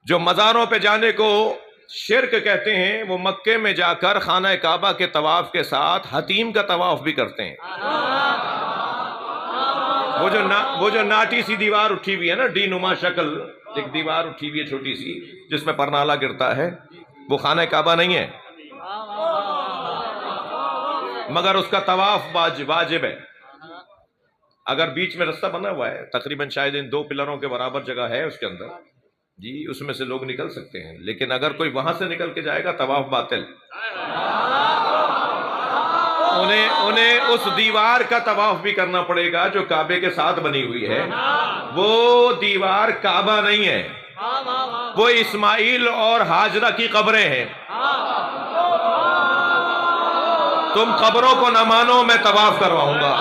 جو مزاروں پہ جانے کو شرک کہتے ہیں، وہ مکے میں جا کر خانہ کعبہ کے طواف کے ساتھ حتیم کا طواف بھی کرتے ہیں۔ وہ جو ناٹی سی دیوار اٹھی ہوئی ہے نا، ڈی نما شکل ایک دیوار اٹھی ہوئی ہے چھوٹی سی، جس میں پرنالہ گرتا ہے، وہ خانہ کعبہ نہیں ہے، مگر اس کا طواف واجب ہے۔ اگر بیچ میں رستہ بنا ہوا ہے، تقریباً شاید ان 2 پلروں کے برابر جگہ ہے اس کے اندر، جی اس میں سے لوگ نکل سکتے ہیں، لیکن اگر کوئی وہاں سے نکل کے جائے گا طواف باطل۔ انہیں اس دیوار کا طواف بھی کرنا پڑے گا جو کعبے کے ساتھ بنی ہوئی ہے۔ وہ دیوار کعبہ نہیں ہے، وہ اسماعیل اور ہاجرہ کی قبریں ہیں۔ تم قبروں کو نہ مانو، میں طواف کرواؤں گا۔